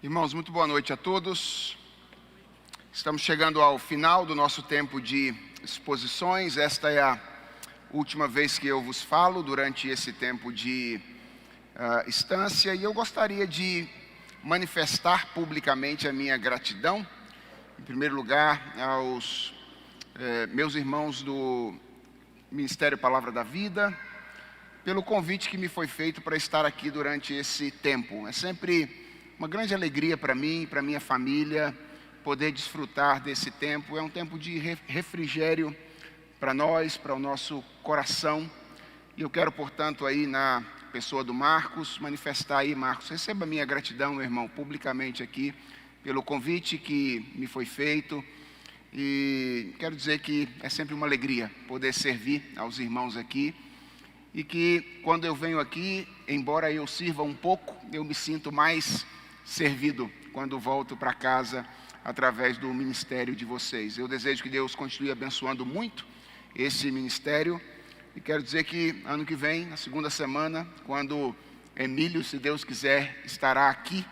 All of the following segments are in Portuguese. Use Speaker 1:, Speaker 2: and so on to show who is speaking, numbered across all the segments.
Speaker 1: Irmãos, muito boa noite a todos. Estamos chegando ao final do nosso tempo de exposições. Esta é a última vez que eu vos falo durante esse tempo de estância. E eu gostaria de manifestar publicamente a minha gratidão, em primeiro lugar, aos meus irmãos do Ministério Palavra da Vida, pelo convite que me foi feito para estar aqui durante esse tempo. É sempre uma grande alegria para mim e para minha família poder desfrutar desse tempo. É um tempo de refrigério para nós, para o nosso coração. E eu quero, portanto, aí na pessoa do Marcos, manifestar aí, Marcos, receba a minha gratidão, meu irmão, publicamente aqui, pelo convite que me foi feito. E quero dizer que é sempre uma alegria poder servir aos irmãos aqui. E que quando eu venho aqui, embora eu sirva um pouco, eu me sinto mais servido quando volto para casa através do ministério de vocês. Eu desejo que Deus continue abençoando muito esse ministério. E quero dizer que ano que vem, na segunda semana, quando Emílio, se Deus quiser, estará aqui,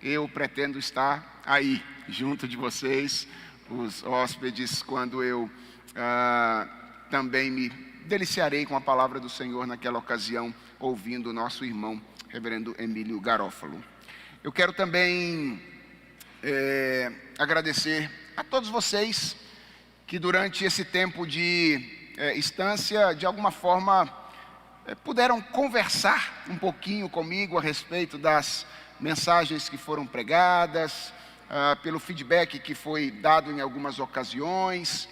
Speaker 1: eu pretendo estar aí, junto de vocês, os hóspedes, quando eu também me deliciarei com a palavra do Senhor naquela ocasião, ouvindo o nosso irmão, reverendo Emílio Garófalo. Eu quero também agradecer a todos vocês que durante esse tempo de estância, de alguma forma, puderam conversar um pouquinho comigo a respeito das mensagens que foram pregadas, pelo feedback que foi dado em algumas ocasiões,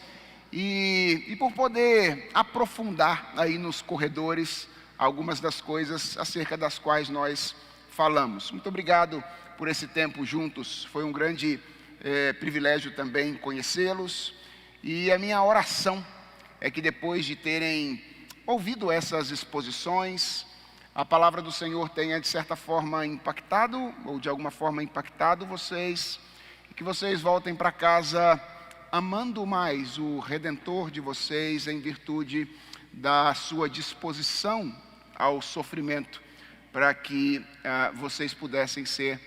Speaker 1: e por poder aprofundar aí nos corredores algumas das coisas acerca das quais nós falamos. Muito obrigado por esse tempo juntos, foi um grande privilégio também conhecê-los, e a minha oração é que depois de terem ouvido essas exposições, a palavra do Senhor tenha de certa forma impactado, ou de alguma forma impactado vocês, e que vocês voltem para casa amando mais o Redentor de vocês em virtude da sua disposição ao sofrimento, para que vocês pudessem ser,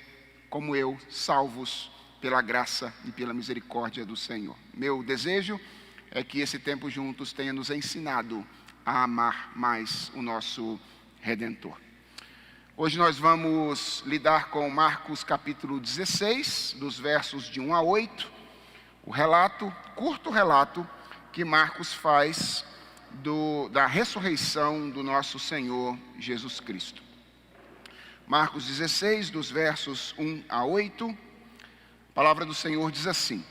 Speaker 1: como eu, salvos pela graça e pela misericórdia do Senhor. Meu desejo é que esse tempo juntos tenha nos ensinado a amar mais o nosso Redentor. Hoje nós vamos lidar com Marcos capítulo 16, dos versos de 1 a 8, o curto relato que Marcos faz da ressurreição do nosso Senhor Jesus Cristo. Marcos 16, dos versos 1 a 8, a palavra do Senhor diz assim: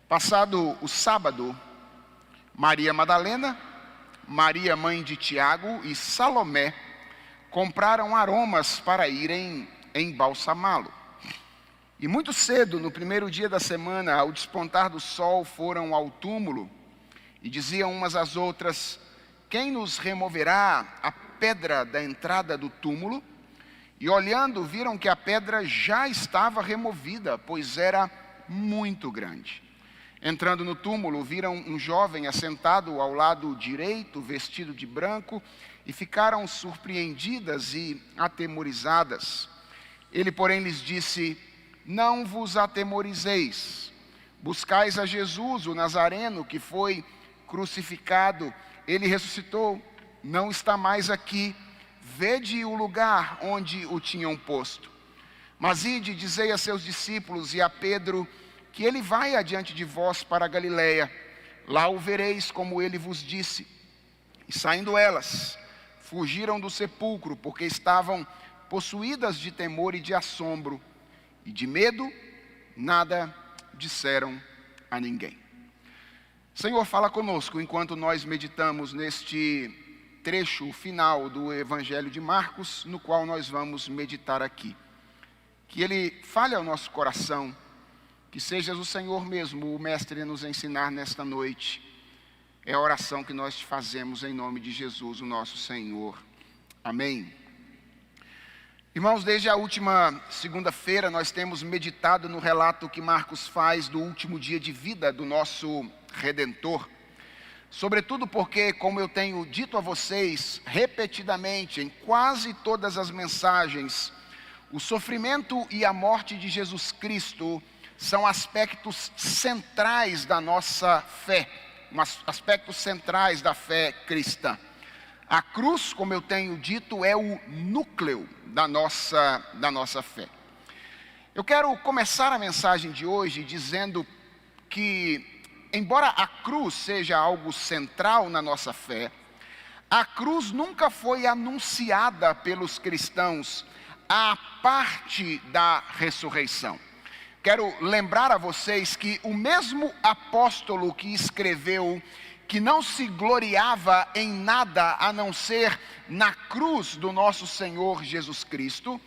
Speaker 1: Passado o sábado, Maria Madalena, Maria mãe de Tiago e Salomé compraram aromas para irem embalsamá-lo. E muito cedo, no primeiro dia da semana, ao despontar do sol, foram ao túmulo e diziam umas às outras: Quem nos removerá a pedra da entrada do túmulo? E olhando, viram que a pedra já estava removida, pois era muito grande. Entrando no túmulo, viram um jovem assentado ao lado direito, vestido de branco, e ficaram surpreendidas e atemorizadas. Ele, porém, lhes disse: Não vos atemorizeis. Buscais a Jesus, o Nazareno, que foi crucificado. Ele ressuscitou, não está mais aqui. Vede o lugar onde o tinham posto. Mas ide, dizei a seus discípulos e a Pedro, que ele vai adiante de vós para a Galileia. Lá o vereis como ele vos disse. E saindo elas, fugiram do sepulcro, porque estavam possuídas de temor e de assombro. E de medo, nada disseram a ninguém. Senhor, fala conosco enquanto nós meditamos neste trecho final do Evangelho de Marcos, no qual nós vamos meditar aqui. Que ele fale ao nosso coração, que sejas o Senhor mesmo, o Mestre, a nos ensinar nesta noite. É a oração que nós te fazemos em nome de Jesus, o nosso Senhor. Amém. Irmãos, desde a última segunda-feira nós temos meditado no relato que Marcos faz do último dia de vida do nosso Redentor. Sobretudo porque, como eu tenho dito a vocês repetidamente em quase todas as mensagens, o sofrimento e a morte de Jesus Cristo são aspectos centrais da nossa fé, aspectos centrais da fé cristã. A cruz, como eu tenho dito, é o núcleo da nossa fé. Eu quero começar a mensagem de hoje dizendo que, embora a cruz seja algo central na nossa fé, a cruz nunca foi anunciada pelos cristãos à parte da ressurreição. Quero lembrar a vocês que o mesmo apóstolo que escreveu que não se gloriava em nada a não ser na cruz do nosso Senhor Jesus Cristo,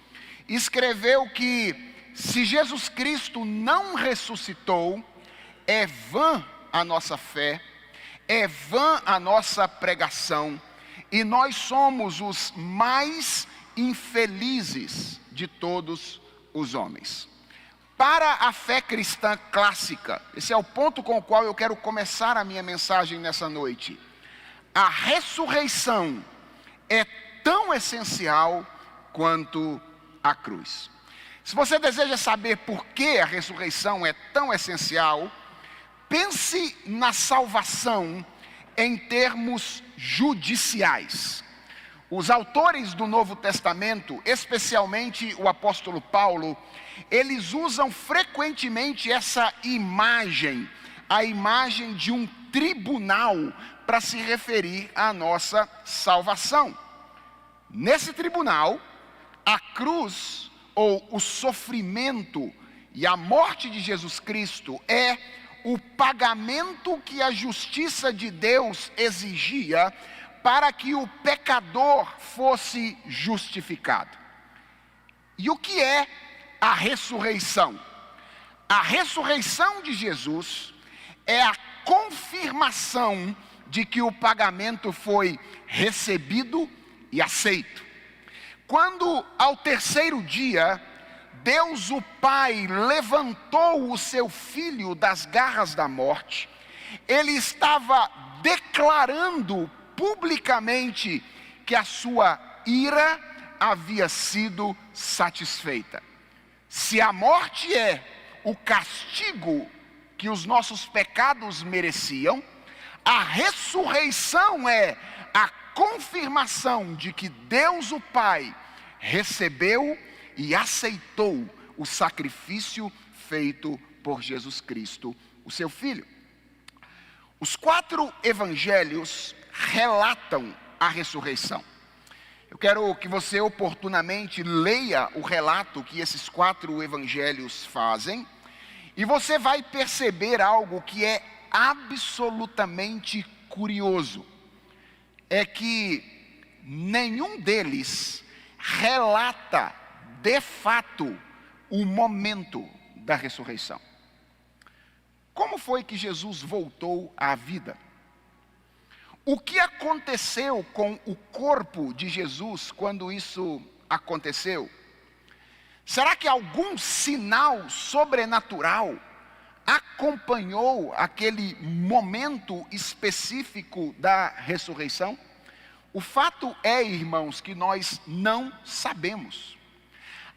Speaker 1: escreveu que se Jesus Cristo não ressuscitou, é vã a nossa fé, é vã a nossa pregação, e nós somos os mais infelizes de todos os homens. Para a fé cristã clássica, esse é o ponto com o qual eu quero começar a minha mensagem nessa noite. A ressurreição é tão essencial quanto a cruz. Se você deseja saber por que a ressurreição é tão essencial, pense na salvação em termos judiciais. Os autores do Novo Testamento, especialmente o apóstolo Paulo, eles usam frequentemente essa imagem, a imagem de um tribunal, para se referir à nossa salvação. Nesse tribunal, a cruz, ou o sofrimento e a morte de Jesus Cristo é o pagamento que a justiça de Deus exigia para que o pecador fosse justificado. E o que é a ressurreição? A ressurreição de Jesus é a confirmação de que o pagamento foi recebido e aceito. Quando ao terceiro dia, Deus o Pai levantou o seu Filho das garras da morte, Ele estava declarando publicamente que a sua ira havia sido satisfeita. Se a morte é o castigo que os nossos pecados mereciam, a ressurreição é a confirmação de que Deus o Pai recebeu e aceitou o sacrifício feito por Jesus Cristo, o seu Filho. Os 4 evangelhos relatam a ressurreição. Eu quero que você oportunamente leia o relato que esses 4 evangelhos fazem, e você vai perceber algo que é absolutamente curioso. É que nenhum deles relata de fato o momento da ressurreição. Como foi que Jesus voltou à vida? O que aconteceu com o corpo de Jesus quando isso aconteceu? Será que algum sinal sobrenatural acompanhou aquele momento específico da ressurreição? O fato é, irmãos, que nós não sabemos.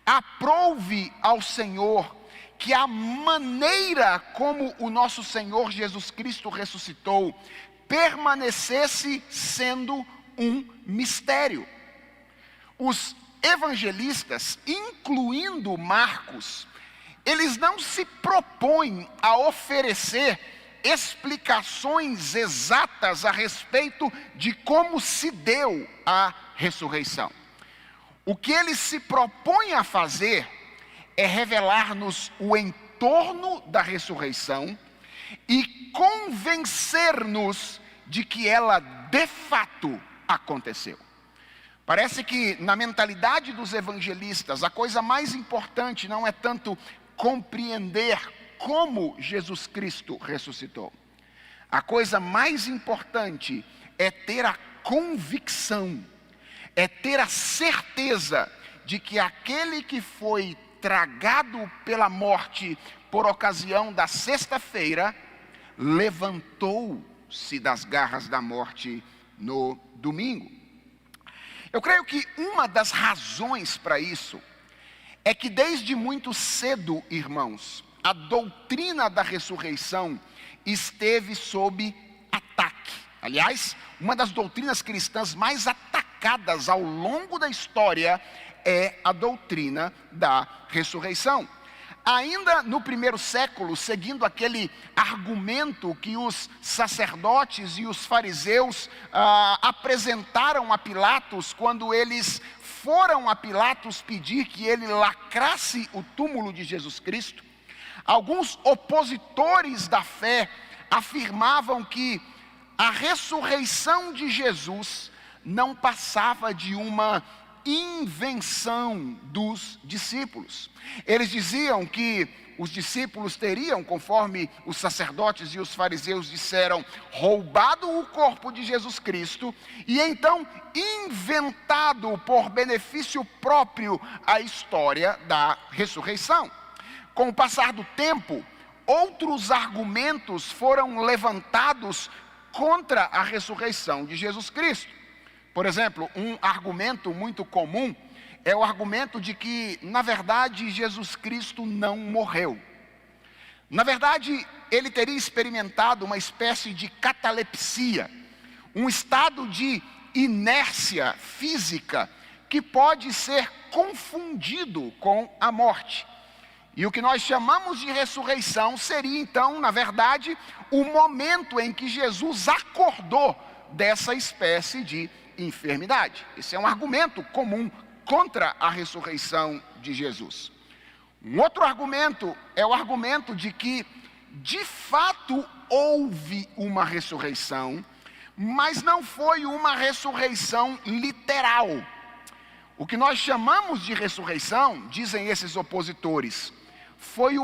Speaker 1: Aprove ao Senhor que a maneira como o nosso Senhor Jesus Cristo ressuscitou permanecesse sendo um mistério. Os evangelistas, incluindo Marcos, eles não se propõem a oferecer explicações exatas a respeito de como se deu a ressurreição. O que eles se propõem a fazer é revelar-nos o entorno da ressurreição e convencer-nos de que ela de fato aconteceu. Parece que na mentalidade dos evangelistas, a coisa mais importante não é tanto compreender como Jesus Cristo ressuscitou. A coisa mais importante é ter a convicção, é ter a certeza de que aquele que foi tragado pela morte por ocasião da sexta-feira, levantou-se das garras da morte no domingo. Eu creio que uma das razões para isso é que desde muito cedo, irmãos, a doutrina da ressurreição esteve sob ataque. Aliás, uma das doutrinas cristãs mais atacadas ao longo da história é a doutrina da ressurreição. Ainda no primeiro século, seguindo aquele argumento que os sacerdotes e os fariseus apresentaram a Pilatos, quando eles foram a Pilatos pedir que ele lacrasse o túmulo de Jesus Cristo, alguns opositores da fé afirmavam que a ressurreição de Jesus não passava de uma invenção dos discípulos. Eles diziam que os discípulos teriam, conforme os sacerdotes e os fariseus disseram, roubado o corpo de Jesus Cristo e então inventado por benefício próprio a história da ressurreição. Com o passar do tempo, outros argumentos foram levantados contra a ressurreição de Jesus Cristo. Por exemplo, um argumento muito comum é o argumento de que, na verdade, Jesus Cristo não morreu. Na verdade, ele teria experimentado uma espécie de catalepsia, um estado de inércia física que pode ser confundido com a morte. E o que nós chamamos de ressurreição seria, então, na verdade, o momento em que Jesus acordou dessa espécie de enfermidade. Esse é um argumento comum contra a ressurreição de Jesus. Um outro argumento é o argumento de que, de fato, houve uma ressurreição, mas não foi uma ressurreição literal. O que nós chamamos de ressurreição, dizem esses opositores, foi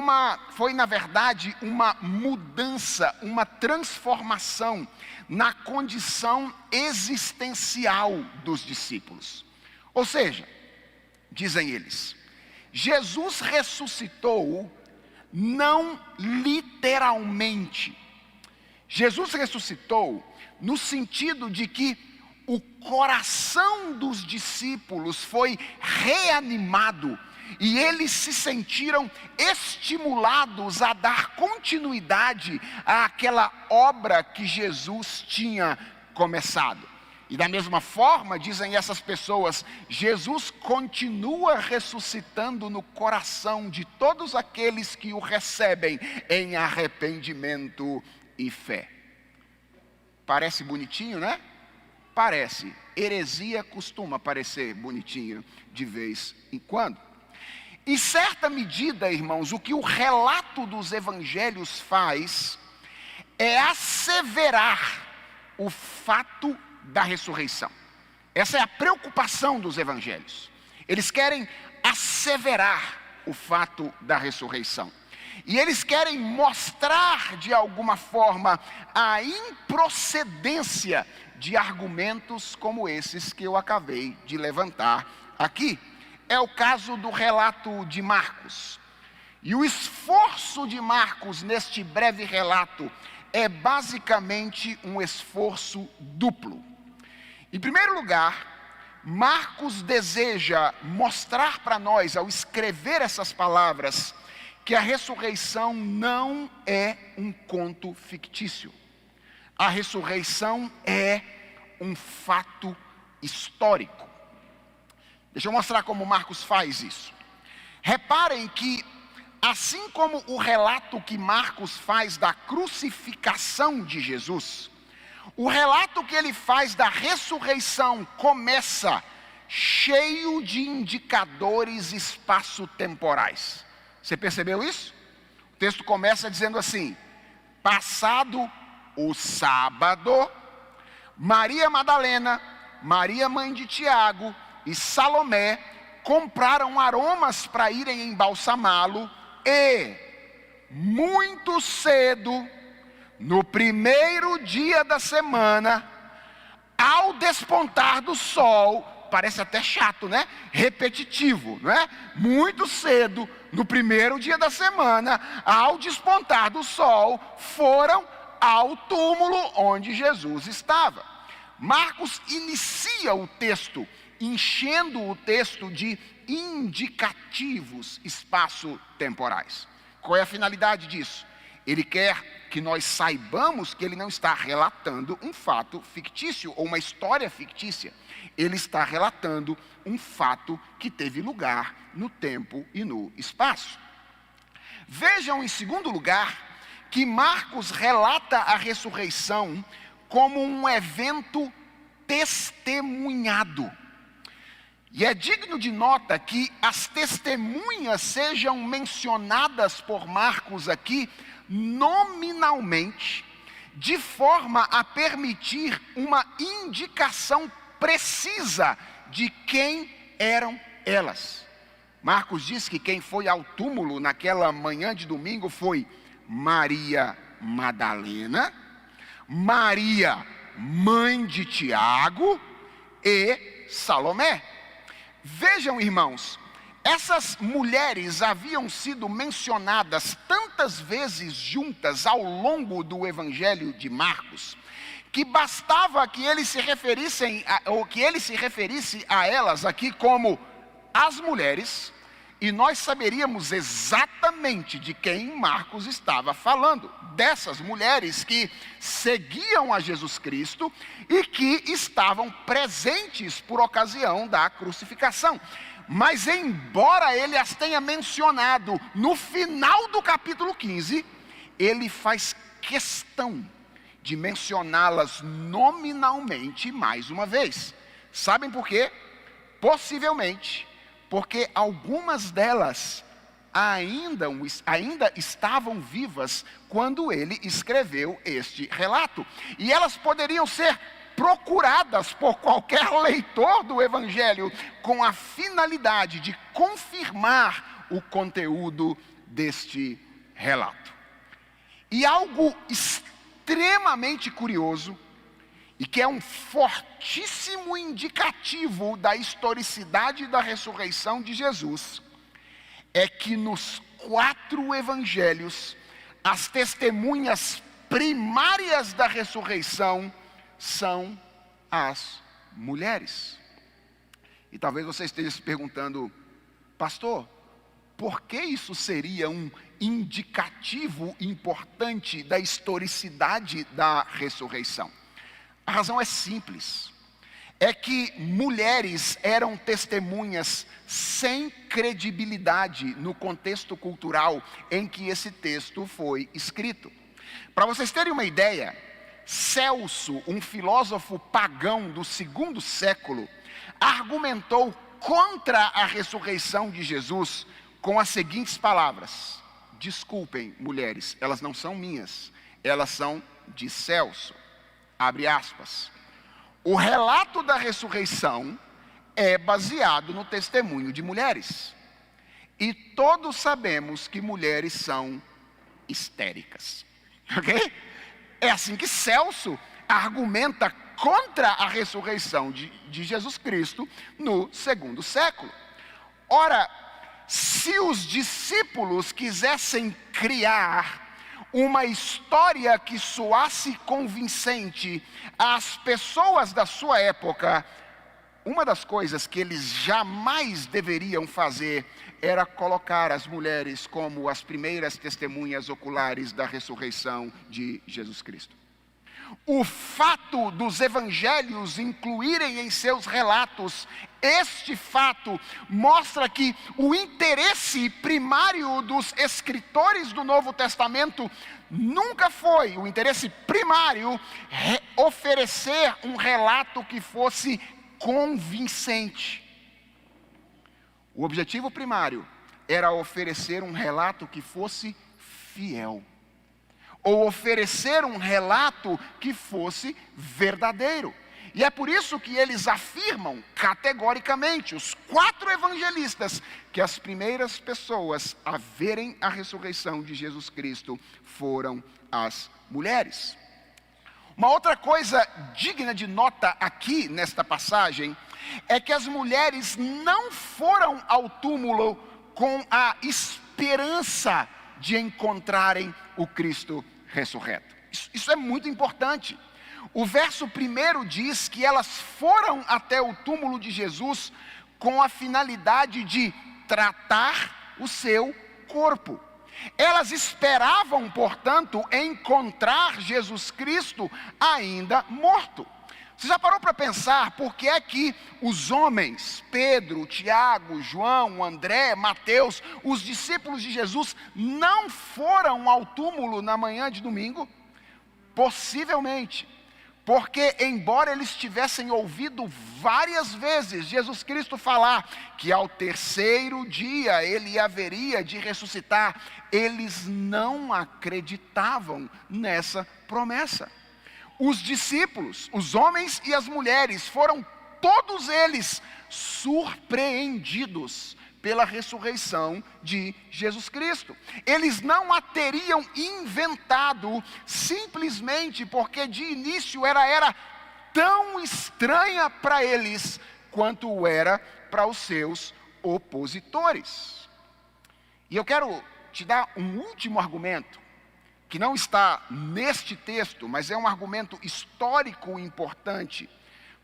Speaker 1: na verdade uma mudança, uma transformação na condição existencial dos discípulos. Ou seja, dizem eles, Jesus ressuscitou não literalmente. Jesus ressuscitou no sentido de que o coração dos discípulos foi reanimado e eles se sentiram estimulados a dar continuidade àquela obra que Jesus tinha começado. E da mesma forma, dizem essas pessoas, Jesus continua ressuscitando no coração de todos aqueles que o recebem em arrependimento e fé. Parece bonitinho, né? Parece. Heresia costuma parecer bonitinho de vez em quando. Em certa medida, irmãos, o que o relato dos evangelhos faz é asseverar o fato da ressurreição. Essa é a preocupação dos evangelhos. Eles querem asseverar o fato da ressurreição. E eles querem mostrar, de alguma forma, a improcedência de argumentos como esses que eu acabei de levantar aqui. É o caso do relato de Marcos. E o esforço de Marcos neste breve relato é basicamente um esforço duplo. Em primeiro lugar, Marcos deseja mostrar para nós, ao escrever essas palavras, que a ressurreição não é um conto fictício. A ressurreição é um fato histórico. Deixa eu mostrar como Marcos faz isso. Reparem que, assim como o relato que Marcos faz da crucificação de Jesus, o relato que ele faz da ressurreição começa cheio de indicadores espaço-temporais. Você percebeu isso? O texto começa dizendo assim: passado o sábado, Maria Madalena, Maria mãe de Tiago e Salomé compraram aromas para irem embalsamá-lo e, muito cedo, no primeiro dia da semana, ao despontar do sol, parece até chato, né? Repetitivo, não é? Muito cedo, no primeiro dia da semana, ao despontar do sol, foram ao túmulo onde Jesus estava. Marcos inicia o texto, enchendo o texto de indicativos espaço-temporais. Qual é a finalidade disso? Ele quer que nós saibamos que ele não está relatando um fato fictício ou uma história fictícia. Ele está relatando um fato que teve lugar no tempo e no espaço. Vejam, em segundo lugar, que Marcos relata a ressurreição como um evento testemunhado. E é digno de nota que as testemunhas sejam mencionadas por Marcos aqui nominalmente, de forma a permitir uma indicação precisa de quem eram elas. Marcos diz que quem foi ao túmulo naquela manhã de domingo foi Maria Madalena, Maria, mãe de Tiago, e Salomé. Vejam, irmãos, essas mulheres haviam sido mencionadas tantas vezes juntas ao longo do Evangelho de Marcos, que bastava que ele se referisse a elas aqui como as mulheres, e nós saberíamos exatamente de quem Marcos estava falando. Dessas mulheres que seguiam a Jesus Cristo e que estavam presentes por ocasião da crucificação. Mas embora ele as tenha mencionado no final do capítulo 15, ele faz questão de mencioná-las nominalmente mais uma vez. Sabem por quê? Possivelmente porque algumas delas ainda estavam vivas quando ele escreveu este relato. E elas poderiam ser procuradas por qualquer leitor do Evangelho com a finalidade de confirmar o conteúdo deste relato. E algo extremamente curioso, e que é um fortíssimo indicativo da historicidade da ressurreição de Jesus, é que nos 4 evangelhos, as testemunhas primárias da ressurreição são as mulheres. E talvez você esteja se perguntando, pastor, por que isso seria um indicativo importante da historicidade da ressurreição? A razão é simples, é que mulheres eram testemunhas sem credibilidade no contexto cultural em que esse texto foi escrito. Para vocês terem uma ideia, Celso, um filósofo pagão do 2º século, argumentou contra a ressurreição de Jesus com as seguintes palavras: desculpem, mulheres, elas não são minhas, elas são de Celso. Abre aspas. O relato da ressurreição é baseado no testemunho de mulheres. E todos sabemos que mulheres são histéricas. Ok? É assim que Celso argumenta contra a ressurreição de Jesus Cristo no 2º século. Ora, se os discípulos quisessem criar uma história que soasse convincente às pessoas da sua época, uma das coisas que eles jamais deveriam fazer era colocar as mulheres como as primeiras testemunhas oculares da ressurreição de Jesus Cristo. O fato dos evangelhos incluírem em seus relatos este fato mostra que o interesse primário dos escritores do Novo Testamento nunca foi o interesse primário oferecer um relato que fosse convincente. O objetivo primário era oferecer um relato que fosse fiel, ou oferecer um relato que fosse verdadeiro. E é por isso que eles afirmam categoricamente, os 4 evangelistas, que as primeiras pessoas a verem a ressurreição de Jesus Cristo foram as mulheres. Uma outra coisa digna de nota aqui nesta passagem é que as mulheres não foram ao túmulo com a esperança de encontrarem o Cristo ressurreto. Isso é muito importante. O verso 1 diz que elas foram até o túmulo de Jesus com a finalidade de tratar o seu corpo. Elas esperavam, portanto, encontrar Jesus Cristo ainda morto. Você já parou para pensar por que é que os homens, Pedro, Tiago, João, André, Mateus, os discípulos de Jesus, não foram ao túmulo na manhã de domingo? Possivelmente, porque embora eles tivessem ouvido várias vezes Jesus Cristo falar que ao terceiro dia ele haveria de ressuscitar, eles não acreditavam nessa promessa. Os discípulos, os homens e as mulheres, foram todos eles surpreendidos pela ressurreição de Jesus Cristo. Eles não a teriam inventado simplesmente porque de início era tão estranha para eles quanto o era para os seus opositores. E eu quero te dar um último argumento, que não está neste texto, mas é um argumento histórico importante,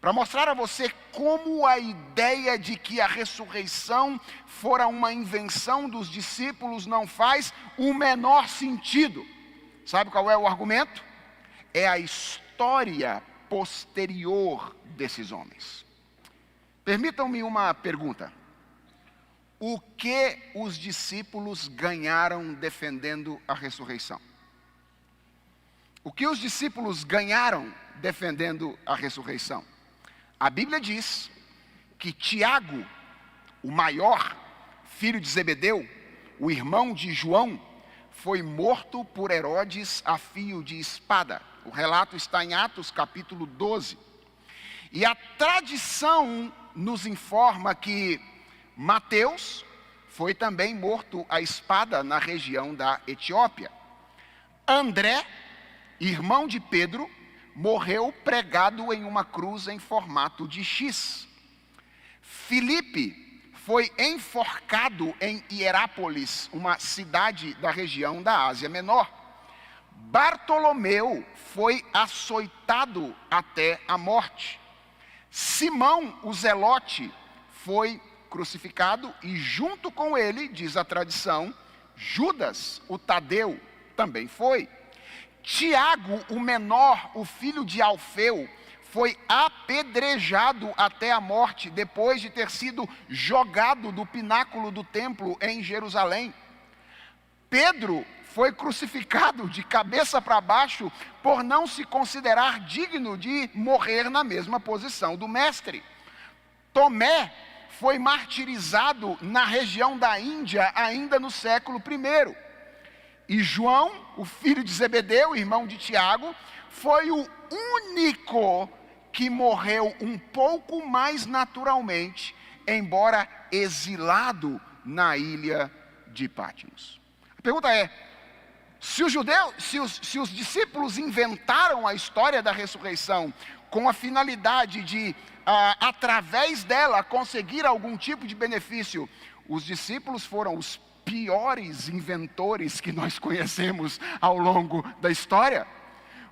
Speaker 1: para mostrar a você como a ideia de que a ressurreição fora uma invenção dos discípulos não faz o menor sentido. Sabe qual é o argumento? É a história posterior desses homens. Permitam-me uma pergunta. O que os discípulos ganharam defendendo a ressurreição? O que os discípulos ganharam defendendo a ressurreição? A Bíblia diz que Tiago, o maior, filho de Zebedeu, o irmão de João, foi morto por Herodes a fio de espada. O relato está em Atos capítulo 12. E a tradição nos informa que Mateus foi também morto à espada na região da Etiópia. André, irmão de Pedro, morreu pregado em uma cruz em formato de X. Filipe foi enforcado em Hierápolis, uma cidade da região da Ásia Menor. Bartolomeu foi açoitado até a morte. Simão, o Zelote, foi crucificado e junto com ele, diz a tradição, Judas, o Tadeu, também foi. Tiago, o menor, o filho de Alfeu, foi apedrejado até a morte depois de ter sido jogado do pináculo do templo em Jerusalém. Pedro foi crucificado de cabeça para baixo por não se considerar digno de morrer na mesma posição do mestre. Tomé foi martirizado na região da Índia ainda no século I. E João, o filho de Zebedeu, irmão de Tiago, foi o único que morreu um pouco mais naturalmente, embora exilado na ilha de Patmos. A pergunta é, se os discípulos inventaram a história da ressurreição com a finalidade de, através dela, conseguir algum tipo de benefício, os discípulos foram os piores inventores que nós conhecemos ao longo da história,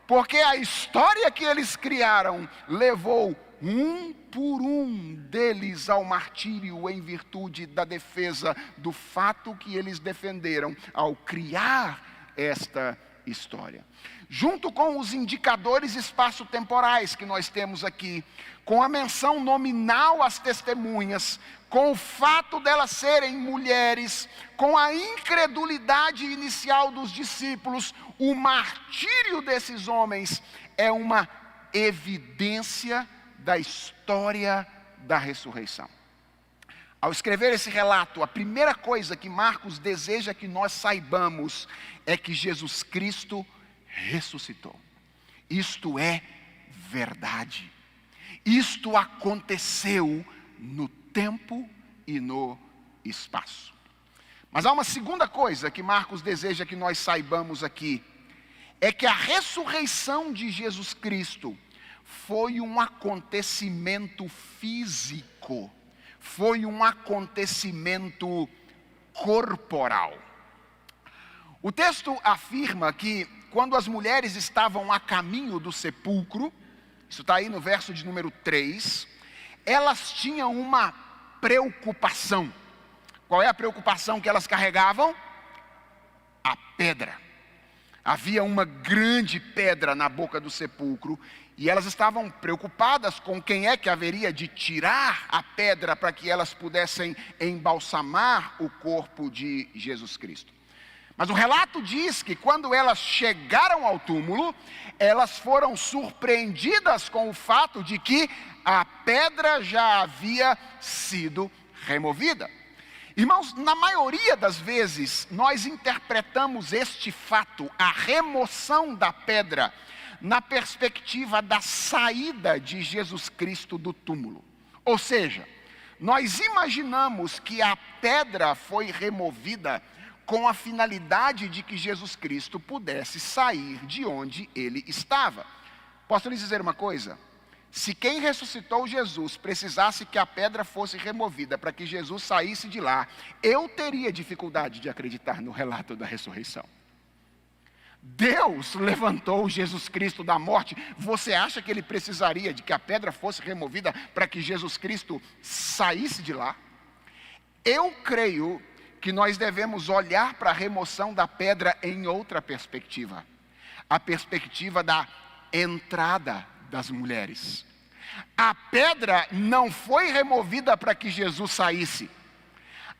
Speaker 1: porque a história que eles criaram levou um por um deles ao martírio em virtude da defesa do fato que eles defenderam ao criar esta história. Junto com os indicadores espaço-temporais que nós temos aqui, com a menção nominal às testemunhas, com o fato delas serem mulheres, com a incredulidade inicial dos discípulos, o martírio desses homens é uma evidência da história da ressurreição. Ao escrever esse relato, a primeira coisa que Marcos deseja que nós saibamos é que Jesus Cristo ressuscitou. Isto é verdade. Isto aconteceu no tempo e no espaço. Mas há uma segunda coisa que Marcos deseja que nós saibamos aqui, é que a ressurreição de Jesus Cristo foi um acontecimento físico, foi um acontecimento corporal. O texto afirma que quando as mulheres estavam a caminho do sepulcro, isso está aí no verso de número 3, elas tinham uma preocupação. Qual é a preocupação que elas carregavam? A pedra. Havia uma grande pedra na boca do sepulcro e elas estavam preocupadas com quem é que haveria de tirar a pedra para que elas pudessem embalsamar o corpo de Jesus Cristo. Mas o relato diz que quando elas chegaram ao túmulo, elas foram surpreendidas com o fato de que a pedra já havia sido removida. Irmãos, na maioria das vezes, nós interpretamos este fato, a remoção da pedra, na perspectiva da saída de Jesus Cristo do túmulo. Ou seja, nós imaginamos que a pedra foi removida com a finalidade de que Jesus Cristo pudesse sair de onde ele estava. Posso lhes dizer uma coisa? Se quem ressuscitou Jesus precisasse que a pedra fosse removida para que Jesus saísse de lá, eu teria dificuldade de acreditar no relato da ressurreição. Deus levantou Jesus Cristo da morte. Você acha que ele precisaria de que a pedra fosse removida para que Jesus Cristo saísse de lá? Eu creio que nós devemos olhar para a remoção da pedra em outra perspectiva. A perspectiva da entrada das mulheres. A pedra não foi removida para que Jesus saísse.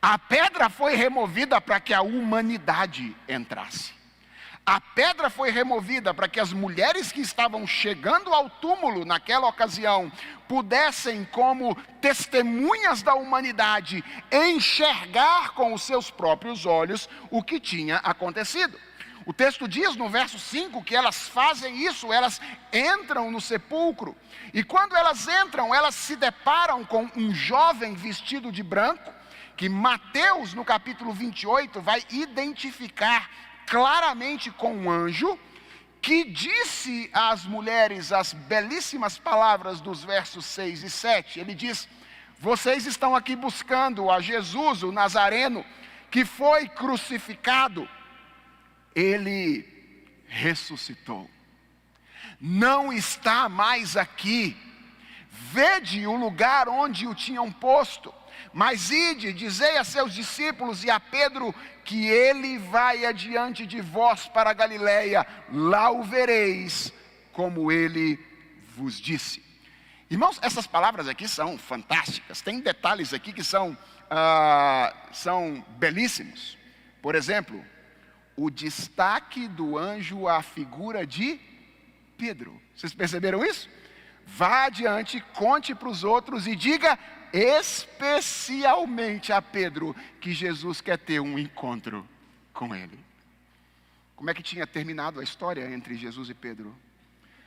Speaker 1: A pedra foi removida para que a humanidade entrasse. A pedra foi removida para que as mulheres que estavam chegando ao túmulo naquela ocasião pudessem, como testemunhas da humanidade, enxergar com os seus próprios olhos o que tinha acontecido. O texto diz no verso 5 que elas fazem isso, elas entram no sepulcro. E quando elas entram, elas se deparam com um jovem vestido de branco, que Mateus, no capítulo 28, vai identificar claramente com um anjo, que disse às mulheres as belíssimas palavras dos versos 6 e 7. Ele diz: vocês estão aqui buscando a Jesus, o Nazareno, que foi crucificado. Ele ressuscitou. Não está mais aqui. Vede o lugar onde o tinham posto. Mas ide, dizei a seus discípulos e a Pedro que ele vai adiante de vós para a Galileia. Lá o vereis, como ele vos disse. Irmãos, essas palavras aqui são fantásticas. Tem detalhes aqui que são belíssimos. Por exemplo, o destaque do anjo à figura de Pedro. Vocês perceberam isso? Vá adiante, conte para os outros e diga especialmente a Pedro que Jesus quer ter um encontro com ele. Como é que tinha terminado a história entre Jesus e Pedro?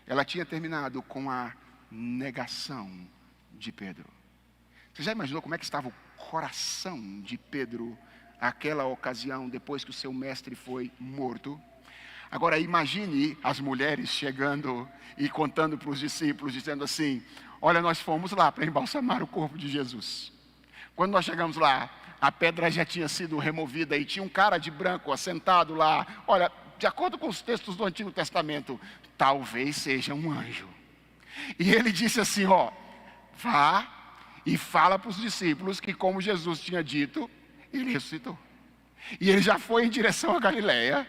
Speaker 1: Ela tinha terminado com a negação de Pedro. Você já imaginou como é que estava o coração de Pedro naquela ocasião, depois que o seu mestre foi morto? Agora imagine as mulheres chegando e contando para os discípulos, dizendo assim: olha, nós fomos lá para embalsamar o corpo de Jesus. Quando nós chegamos lá, a pedra já tinha sido removida e tinha um cara de branco assentado lá. Olha, de acordo com os textos do Antigo Testamento, talvez seja um anjo. E ele disse assim: ó, vá e fala para os discípulos que, como Jesus tinha dito, ele ressuscitou. E ele já foi em direção à Galileia.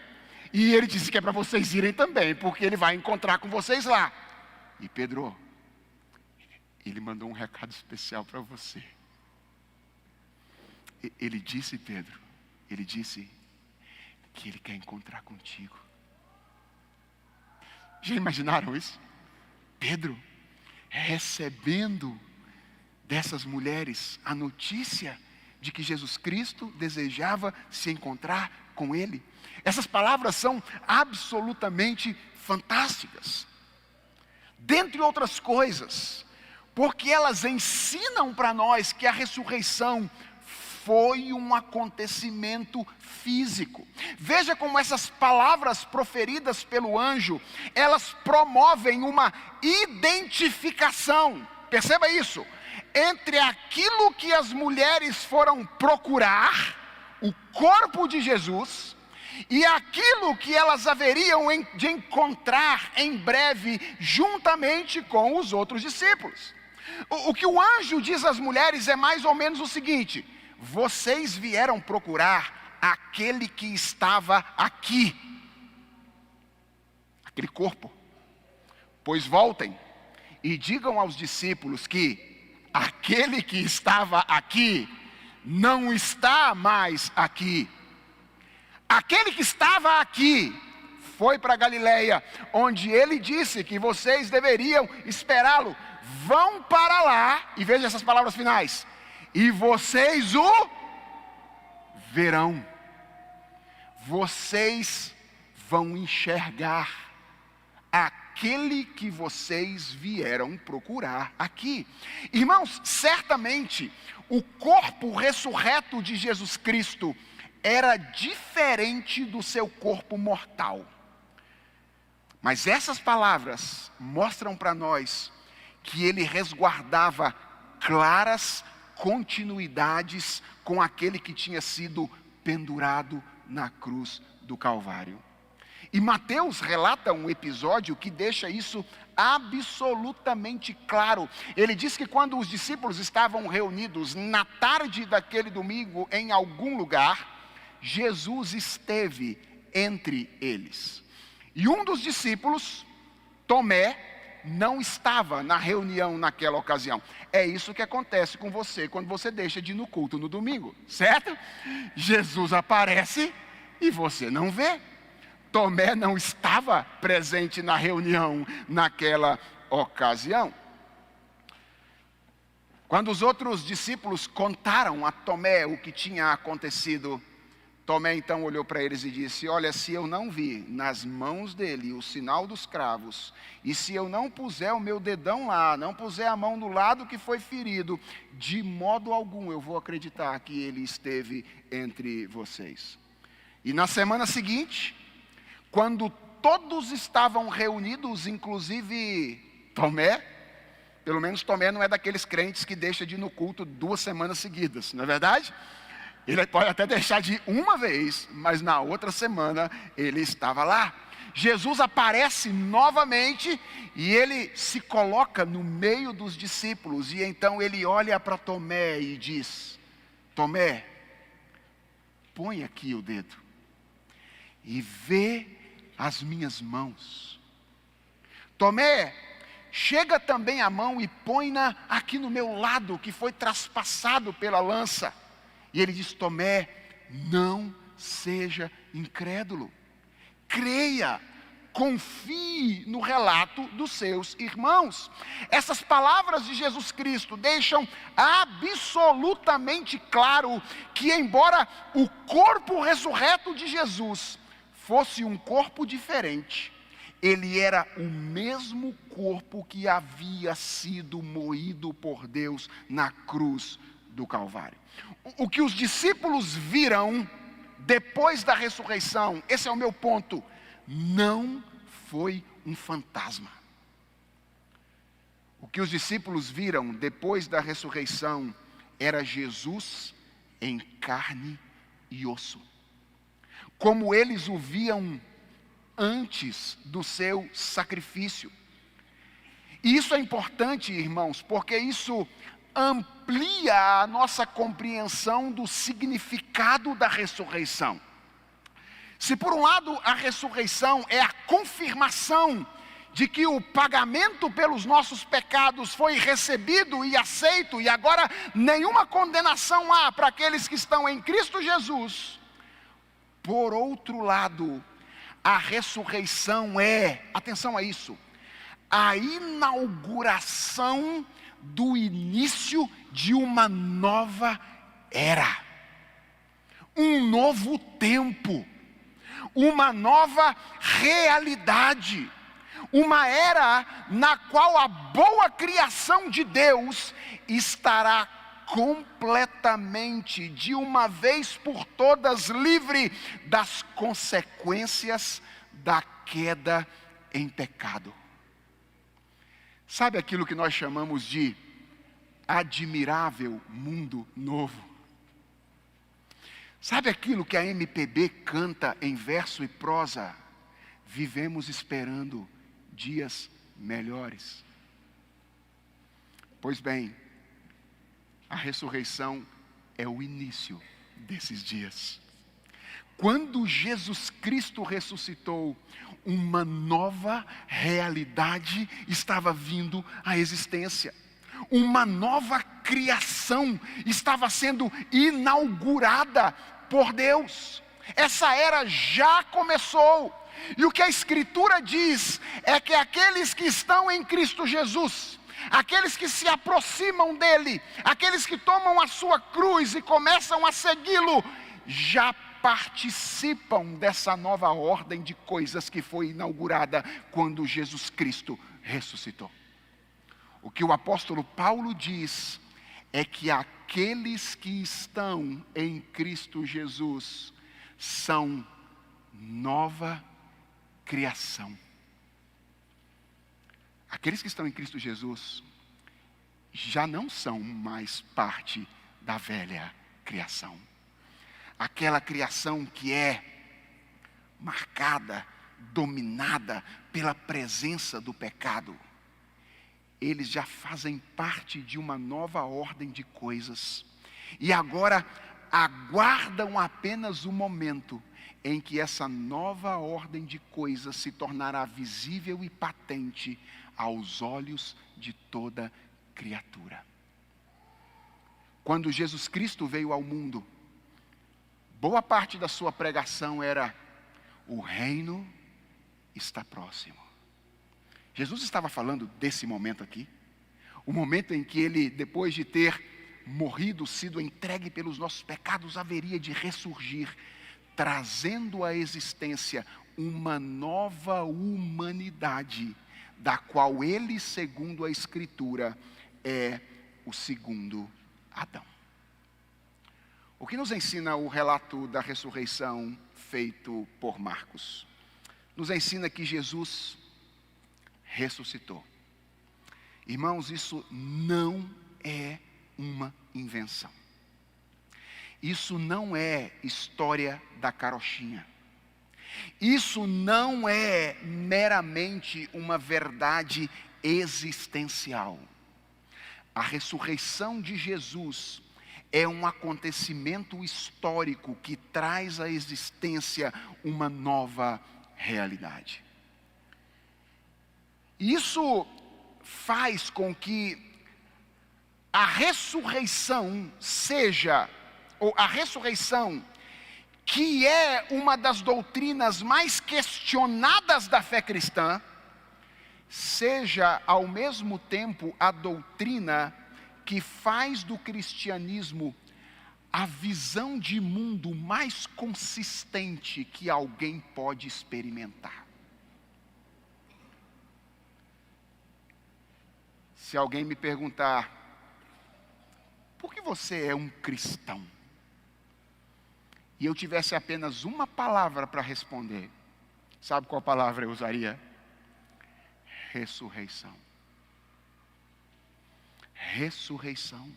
Speaker 1: E ele disse que é para vocês irem também, porque ele vai encontrar com vocês lá. E Pedro, ele mandou um recado especial para você. Ele disse, Pedro, ele disse que ele quer encontrar contigo. Já imaginaram isso? Pedro recebendo dessas mulheres a notícia de que Jesus Cristo desejava se encontrar com ele. Essas palavras são absolutamente fantásticas. Dentre outras coisas, porque elas ensinam para nós que a ressurreição foi um acontecimento físico. Veja como essas palavras proferidas pelo anjo, elas promovem uma identificação. Perceba isso. Entre aquilo que as mulheres foram procurar, o corpo de Jesus, e aquilo que elas haveriam de encontrar em breve juntamente com os outros discípulos. O que o anjo diz às mulheres é mais ou menos o seguinte: vocês vieram procurar aquele que estava aqui, aquele corpo. Pois voltem e digam aos discípulos que aquele que estava aqui não está mais aqui. Aquele que estava aqui foi para Galileia, onde ele disse que vocês deveriam esperá-lo. Vão para lá, e veja essas palavras finais: e vocês o verão. Vocês vão enxergar aquele que vocês vieram procurar aqui. Irmãos, certamente o corpo ressurreto de Jesus Cristo era diferente do seu corpo mortal. Mas essas palavras mostram para nós que ele resguardava claras continuidades com aquele que tinha sido pendurado na cruz do Calvário. E Mateus relata um episódio que deixa isso absolutamente claro. Ele diz que quando os discípulos estavam reunidos na tarde daquele domingo em algum lugar, Jesus esteve entre eles. E um dos discípulos, Tomé, não estava na reunião naquela ocasião. É isso que acontece com você quando você deixa de ir no culto no domingo, certo? Jesus aparece e você não vê. Tomé não estava presente na reunião naquela ocasião. Quando os outros discípulos contaram a Tomé o que tinha acontecido, Tomé então olhou para eles e disse: olha, se eu não vi nas mãos dele o sinal dos cravos, e se eu não puser o meu dedão lá, não puser a mão no lado que foi ferido, de modo algum eu vou acreditar que ele esteve entre vocês. E na semana seguinte, quando todos estavam reunidos, inclusive Tomé, pelo menos Tomé não é daqueles crentes que deixa de ir no culto 2 semanas seguidas, não é verdade? Ele pode até deixar de ir uma vez, mas na outra semana ele estava lá. Jesus aparece novamente e ele se coloca no meio dos discípulos. E então ele olha para Tomé e diz: Tomé, põe aqui o dedo e vê as minhas mãos. Tomé, chega também a mão e põe-na aqui no meu lado, que foi traspassado pela lança. E ele diz: Tomé, não seja incrédulo, creia, confie no relato dos seus irmãos. Essas palavras de Jesus Cristo deixam absolutamente claro que, embora o corpo ressurreto de Jesus fosse um corpo diferente, ele era o mesmo corpo que havia sido moído por Deus na cruz do Calvário. O que os discípulos viram depois da ressurreição, esse é o meu ponto, não foi um fantasma. O que os discípulos viram depois da ressurreição era Jesus em carne e osso, como eles o viam antes do seu sacrifício. E isso é importante, irmãos, porque isso amplia a nossa compreensão do significado da ressurreição. Se por um lado a ressurreição é a confirmação de que o pagamento pelos nossos pecados foi recebido e aceito, e agora nenhuma condenação há para aqueles que estão em Cristo Jesus, por outro lado, a ressurreição é, atenção a isso, a inauguração do início de uma nova era, um novo tempo, uma nova realidade, uma era na qual a boa criação de Deus estará completamente, de uma vez por todas, livre das consequências da queda em pecado. Sabe aquilo que nós chamamos de admirável mundo novo? Sabe aquilo que a MPB canta em verso e prosa? Vivemos esperando dias melhores. Pois bem, a ressurreição é o início desses dias. Quando Jesus Cristo ressuscitou, uma nova realidade estava vindo à existência. Uma nova criação estava sendo inaugurada por Deus. Essa era já começou. E o que a Escritura diz é que aqueles que estão em Cristo Jesus, aqueles que se aproximam dele, aqueles que tomam a sua cruz e começam a segui-lo, já participam dessa nova ordem de coisas que foi inaugurada quando Jesus Cristo ressuscitou. O que o apóstolo Paulo diz é que aqueles que estão em Cristo Jesus são nova criação. Aqueles que estão em Cristo Jesus já não são mais parte da velha criação. Aquela criação que é marcada, dominada pela presença do pecado. Eles já fazem parte de uma nova ordem de coisas. E agora aguardam apenas o momento em que essa nova ordem de coisas se tornará visível e patente aos olhos de toda criatura. Quando Jesus Cristo veio ao mundo, boa parte da sua pregação era: o reino está próximo. Jesus estava falando desse momento aqui, o momento em que ele, depois de ter morrido, sido entregue pelos nossos pecados, haveria de ressurgir, trazendo à existência uma nova humanidade, da qual ele, segundo a Escritura, é o segundo Adão. O que nos ensina o relato da ressurreição feito por Marcos? Nos ensina que Jesus ressuscitou. Irmãos, isso não é uma invenção. Isso não é história da carochinha. Isso não é meramente uma verdade existencial. A ressurreição de Jesus é um acontecimento histórico que traz à existência uma nova realidade. Isso faz com que a ressurreição seja, ou a ressurreição, que é uma das doutrinas mais questionadas da fé cristã, seja ao mesmo tempo a doutrina que faz do cristianismo a visão de mundo mais consistente que alguém pode experimentar. Se alguém me perguntar: por que você é um cristão? E eu tivesse apenas uma palavra para responder, sabe qual palavra eu usaria? Ressurreição. Ressurreição.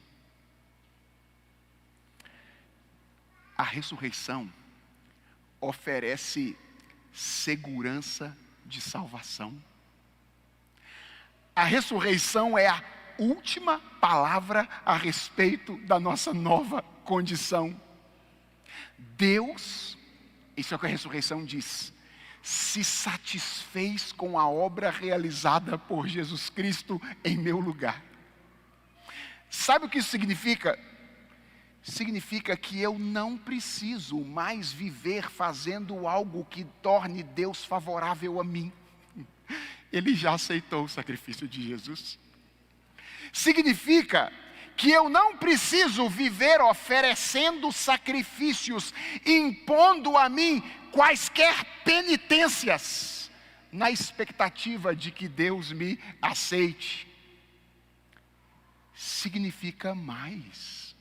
Speaker 1: A ressurreição oferece segurança de salvação. A ressurreição é a última palavra a respeito da nossa nova condição. Deus, isso é o que a ressurreição diz, se satisfez com a obra realizada por Jesus Cristo em meu lugar. Sabe o que isso significa? Significa que eu não preciso mais viver fazendo algo que torne Deus favorável a mim. Ele já aceitou o sacrifício de Jesus. Significa que eu não preciso viver oferecendo sacrifícios, impondo a mim quaisquer penitências, na expectativa de que Deus me aceite. Significa mais.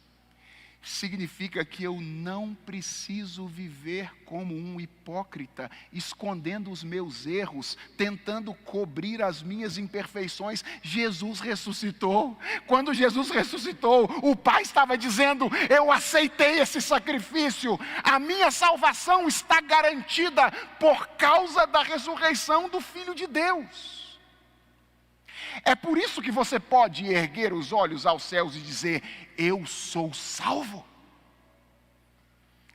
Speaker 1: significa que eu não preciso viver como um hipócrita, escondendo os meus erros, tentando cobrir as minhas imperfeições. Jesus ressuscitou. Quando Jesus ressuscitou, o Pai estava dizendo: eu aceitei esse sacrifício, a minha salvação está garantida por causa da ressurreição do Filho de Deus. É por isso que você pode erguer os olhos aos céus e dizer: eu sou salvo.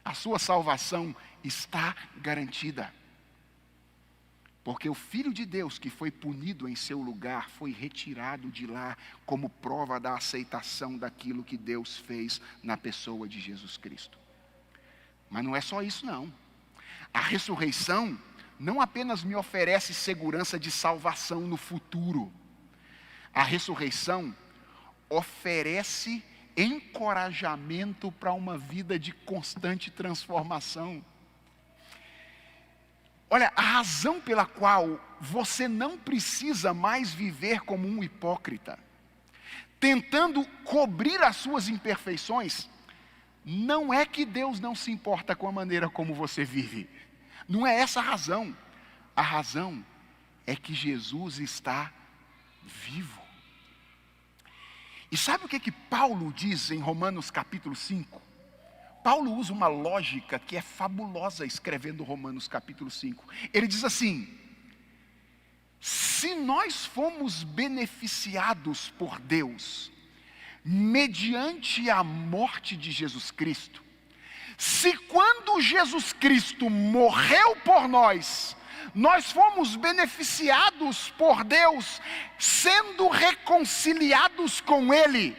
Speaker 1: A sua salvação está garantida. Porque o Filho de Deus que foi punido em seu lugar foi retirado de lá como prova da aceitação daquilo que Deus fez na pessoa de Jesus Cristo. Mas não é só isso não. A ressurreição não apenas me oferece segurança de salvação no futuro. A ressurreição oferece encorajamento para uma vida de constante transformação. Olha, a razão pela qual você não precisa mais viver como um hipócrita, tentando cobrir as suas imperfeições, não é que Deus não se importa com a maneira como você vive. Não é essa a razão. A razão é que Jesus está vivo. E sabe o que Paulo diz em Romanos capítulo 5? Paulo usa uma lógica que é fabulosa escrevendo Romanos capítulo 5. Ele diz assim: se nós fomos beneficiados por Deus, mediante a morte de Jesus Cristo, se quando Jesus Cristo morreu por nós, nós fomos beneficiados por Deus, sendo reconciliados com Ele,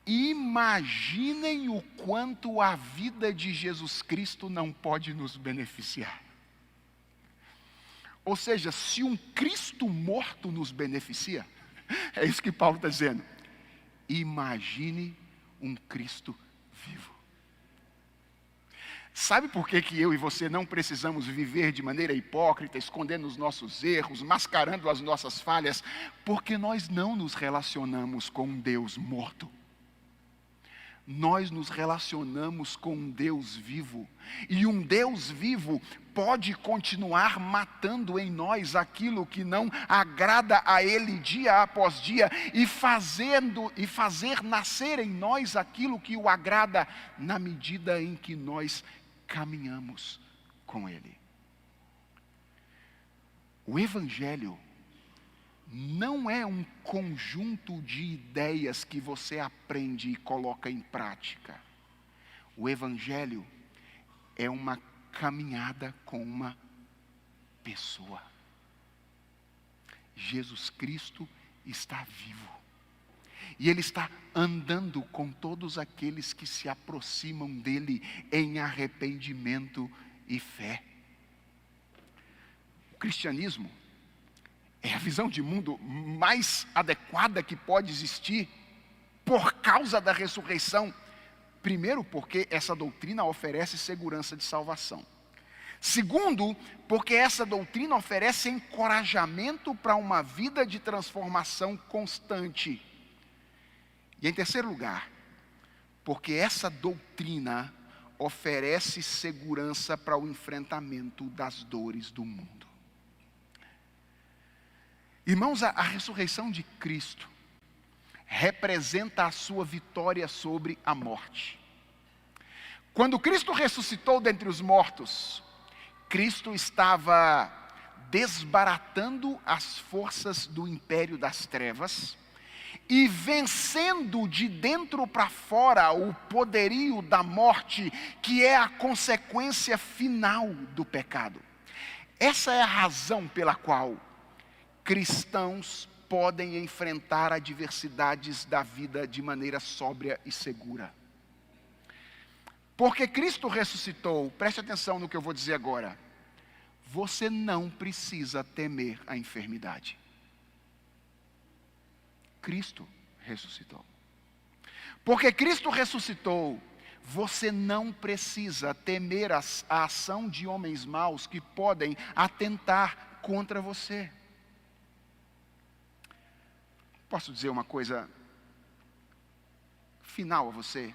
Speaker 1: imaginem o quanto a vida de Jesus Cristo não pode nos beneficiar. Ou seja, se um Cristo morto nos beneficia, é isso que Paulo está dizendo, imagine um Cristo vivo. Sabe por que eu e você não precisamos viver de maneira hipócrita, escondendo os nossos erros, mascarando as nossas falhas? Porque nós não nos relacionamos com um Deus morto. Nós nos relacionamos com um Deus vivo. E um Deus vivo pode continuar matando em nós aquilo que não agrada a Ele dia após dia, e fazer nascer em nós aquilo que o agrada, na medida em que nós caminhamos com Ele. O Evangelho não é um conjunto de ideias que você aprende e coloca em prática. O Evangelho é uma caminhada com uma pessoa. Jesus Cristo está vivo. E Ele está andando com todos aqueles que se aproximam dEle em arrependimento e fé. O cristianismo é a visão de mundo mais adequada que pode existir por causa da ressurreição. Primeiro, porque essa doutrina oferece segurança de salvação. Segundo, porque essa doutrina oferece encorajamento para uma vida de transformação constante. E em terceiro lugar, porque essa doutrina oferece segurança para o enfrentamento das dores do mundo. Irmãos, a ressurreição de Cristo representa a sua vitória sobre a morte. Quando Cristo ressuscitou dentre os mortos, Cristo estava desbaratando as forças do império das trevas e vencendo de dentro para fora o poderio da morte, que é a consequência final do pecado. Essa é a razão pela qual cristãos podem enfrentar adversidades da vida de maneira sóbria e segura. Porque Cristo ressuscitou, preste atenção no que eu vou dizer agora, você não precisa temer a enfermidade. Cristo ressuscitou. Porque Cristo ressuscitou, você não precisa temer a ação de homens maus que podem atentar contra você. Posso dizer uma coisa final a você.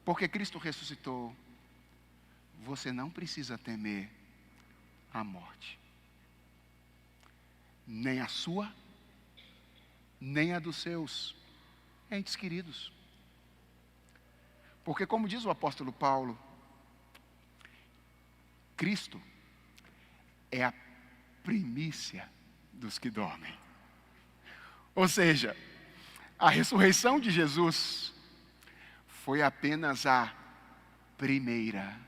Speaker 1: Porque Cristo ressuscitou, você não precisa temer a morte. Nem a sua, nem a dos seus entes queridos. Porque, como diz o apóstolo Paulo, Cristo é a primícia dos que dormem. Ou seja, a ressurreição de Jesus foi apenas a primeira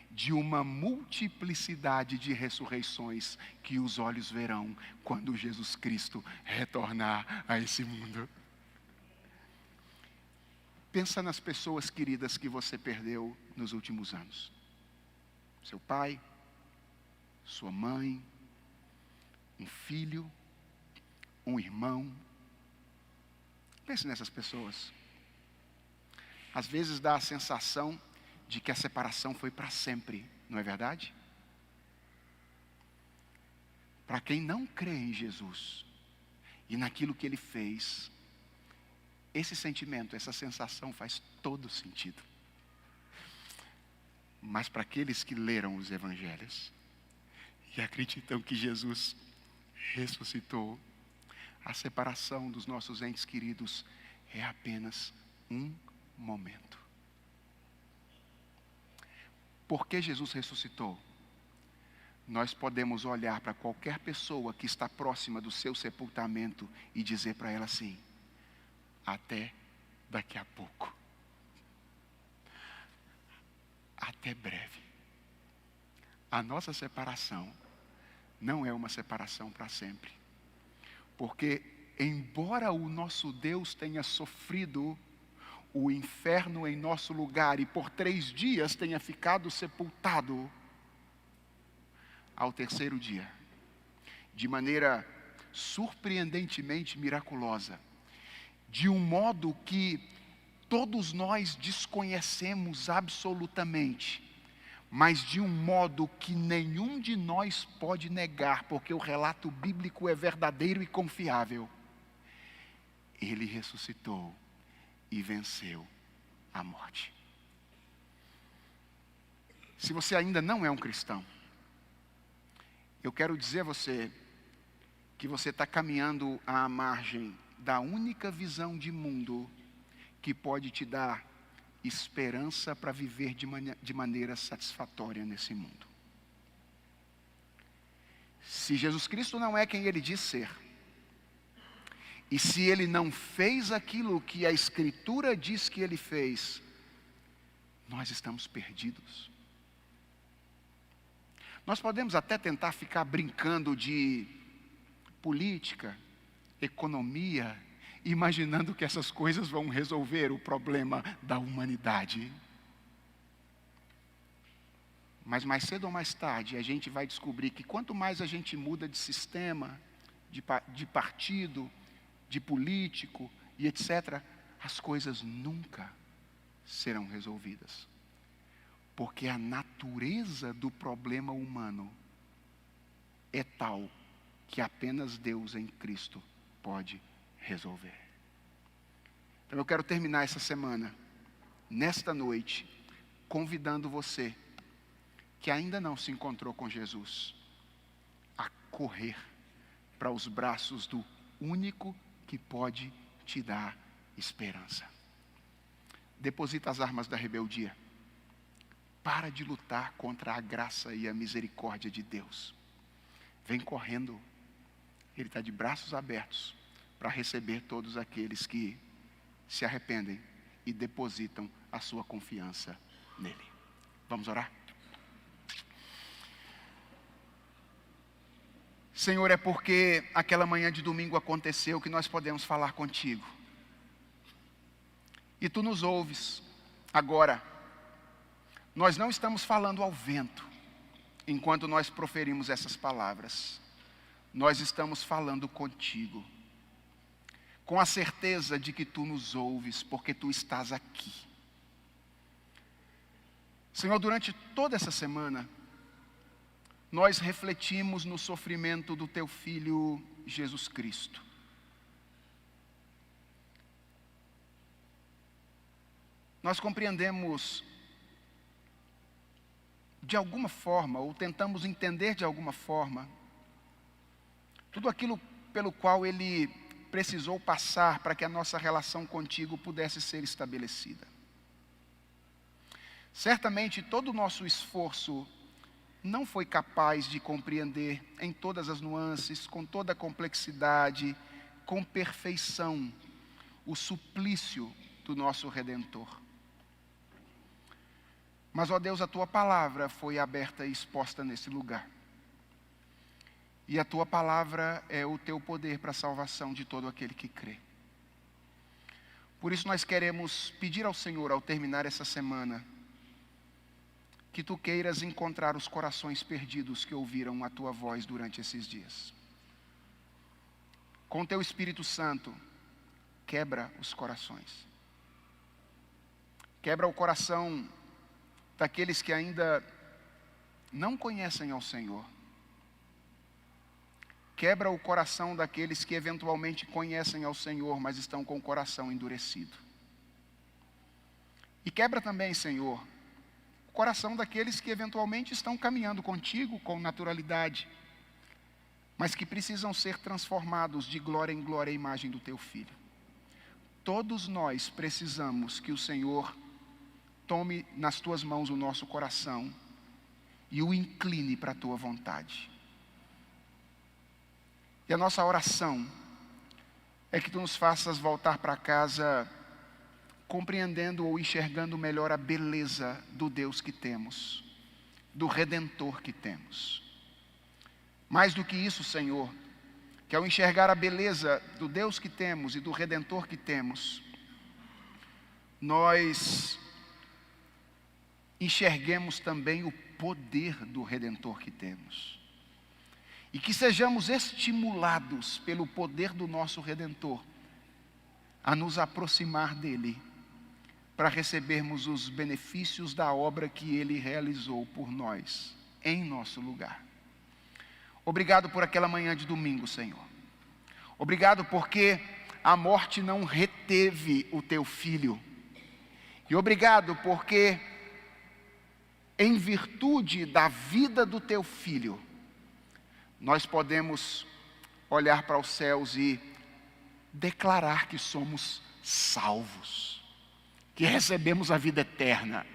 Speaker 1: de uma multiplicidade de ressurreições que os olhos verão quando Jesus Cristo retornar a esse mundo. Pensa nas pessoas queridas que você perdeu nos últimos anos. Seu pai, sua mãe, um filho, um irmão. Pense nessas pessoas. Às vezes dá a sensação de que a separação foi para sempre, não é verdade? Para quem não crê em Jesus e naquilo que Ele fez, esse sentimento, essa sensação faz todo sentido. Mas para aqueles que leram os evangelhos e acreditam que Jesus ressuscitou, a separação dos nossos entes queridos é apenas um momento. Porque Jesus ressuscitou, nós podemos olhar para qualquer pessoa que está próxima do seu sepultamento e dizer para ela assim: até daqui a pouco. Até breve. A nossa separação não é uma separação para sempre. Porque, embora o nosso Deus tenha sofrido o inferno em nosso lugar e por 3 dias tenha ficado sepultado, ao terceiro dia, de maneira surpreendentemente miraculosa, de um modo que todos nós desconhecemos absolutamente, mas de um modo que nenhum de nós pode negar, porque o relato bíblico é verdadeiro e confiável. Ele ressuscitou e venceu a morte. Se você ainda não é um cristão, eu quero dizer a você que você está caminhando à margem da única visão de mundo que pode te dar esperança para viver de maneira satisfatória nesse mundo. Se Jesus Cristo não é quem Ele diz ser, e se Ele não fez aquilo que a Escritura diz que Ele fez, nós estamos perdidos. Nós podemos até tentar ficar brincando de política, economia, imaginando que essas coisas vão resolver o problema da humanidade. Mas mais cedo ou mais tarde a gente vai descobrir que quanto mais a gente muda de sistema, de partido, de político e etc., as coisas nunca serão resolvidas. Porque a natureza do problema humano é tal que apenas Deus em Cristo pode resolver. Então eu quero terminar essa semana, nesta noite, convidando você, que ainda não se encontrou com Jesus, a correr para os braços do único que pode te dar esperança. Deposita as armas da rebeldia. Para de lutar contra a graça e a misericórdia de Deus. Vem correndo. Ele está de braços abertos para receber todos aqueles que se arrependem e depositam a sua confiança nele. Vamos orar? Senhor, é porque aquela manhã de domingo aconteceu que nós podemos falar contigo. E tu nos ouves agora. Nós não estamos falando ao vento enquanto nós proferimos essas palavras. Nós estamos falando contigo, com a certeza de que tu nos ouves, porque tu estás aqui. Senhor, durante toda essa semana, nós refletimos no sofrimento do teu Filho Jesus Cristo. nós compreendemos de alguma forma, ou tentamos entender de alguma forma, tudo aquilo pelo qual Ele precisou passar para que a nossa relação contigo pudesse ser estabelecida. Certamente todo o nosso esforço não foi capaz de compreender em todas as nuances, com toda a complexidade, com perfeição, o suplício do nosso Redentor. Mas, ó Deus, a Tua palavra foi aberta e exposta nesse lugar. E a Tua palavra é o Teu poder para a salvação de todo aquele que crê. Por isso nós queremos pedir ao Senhor, ao terminar essa semana, que Tu queiras encontrar os corações perdidos que ouviram a Tua voz durante esses dias. Com Teu Espírito Santo, quebra os corações. Quebra o coração daqueles que ainda não conhecem ao Senhor. Quebra o coração daqueles que eventualmente conhecem ao Senhor, mas estão com o coração endurecido. E quebra também, Senhor, o coração daqueles que eventualmente estão caminhando contigo com naturalidade, mas que precisam ser transformados de glória em glória à imagem do Teu Filho. Todos nós precisamos que o Senhor tome nas Tuas mãos o nosso coração e o incline para a Tua vontade. E a nossa oração é que Tu nos faças voltar para casa compreendendo ou enxergando melhor a beleza do Deus que temos, do Redentor que temos. Mais do que isso, Senhor, que ao enxergar a beleza do Deus que temos e do Redentor que temos, nós enxerguemos também o poder do Redentor que temos. E que sejamos estimulados pelo poder do nosso Redentor a nos aproximar dEle, para recebermos os benefícios da obra que Ele realizou por nós, em nosso lugar. Obrigado por aquela manhã de domingo, Senhor. Obrigado porque a morte não reteve o Teu Filho. E obrigado porque, em virtude da vida do Teu Filho, nós podemos olhar para os céus e declarar que somos salvos, que recebemos a vida eterna.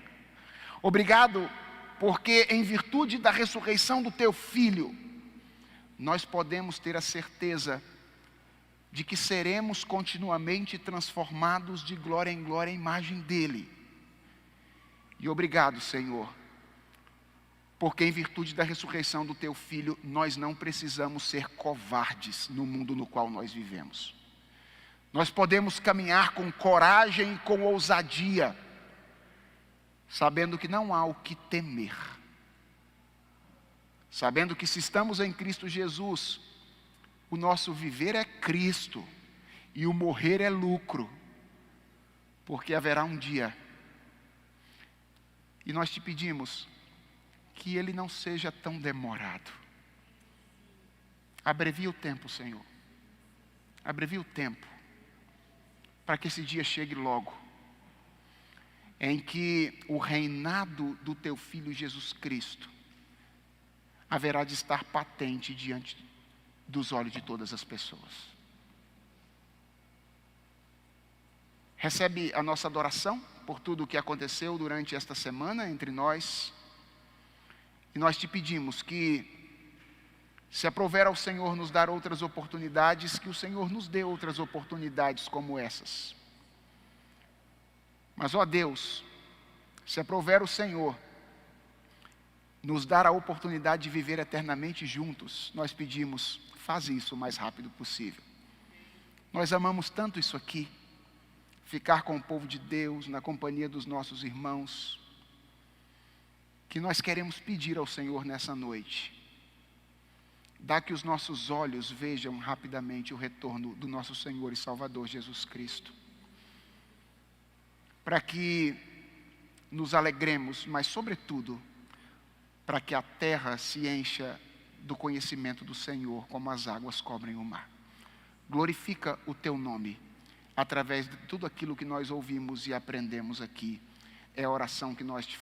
Speaker 1: Obrigado porque, em virtude da ressurreição do Teu Filho, nós podemos ter a certeza de que seremos continuamente transformados de glória em glória à imagem dEle. E obrigado, Senhor, porque em virtude da ressurreição do Teu Filho, nós não precisamos ser covardes no mundo no qual nós vivemos. Nós podemos caminhar com coragem e com ousadia, sabendo que não há o que temer. Sabendo que se estamos em Cristo Jesus, o nosso viver é Cristo e o morrer é lucro, porque haverá um dia. E nós Te pedimos que Ele não seja tão demorado. Abrevia o tempo, Senhor. Abrevia o tempo, para que esse dia chegue logo, em que o reinado do Teu Filho Jesus Cristo haverá de estar patente diante dos olhos de todas as pessoas. Recebe a nossa adoração por tudo o que aconteceu durante esta semana entre nós. E nós Te pedimos que, se aprouver ao Senhor nos dar outras oportunidades, que o Senhor nos dê outras oportunidades como essas. Mas, ó Deus, se aprouver o Senhor nos dar a oportunidade de viver eternamente juntos, nós pedimos, faz isso o mais rápido possível. Nós amamos tanto isso aqui, ficar com o povo de Deus, na companhia dos nossos irmãos, que nós queremos pedir ao Senhor nessa noite. Dá que os nossos olhos vejam rapidamente o retorno do nosso Senhor e Salvador Jesus Cristo. Para que nos alegremos, mas sobretudo, para que a terra se encha do conhecimento do Senhor, como as águas cobrem o mar. Glorifica o Teu nome através de tudo aquilo que nós ouvimos e aprendemos aqui. É a oração que nós te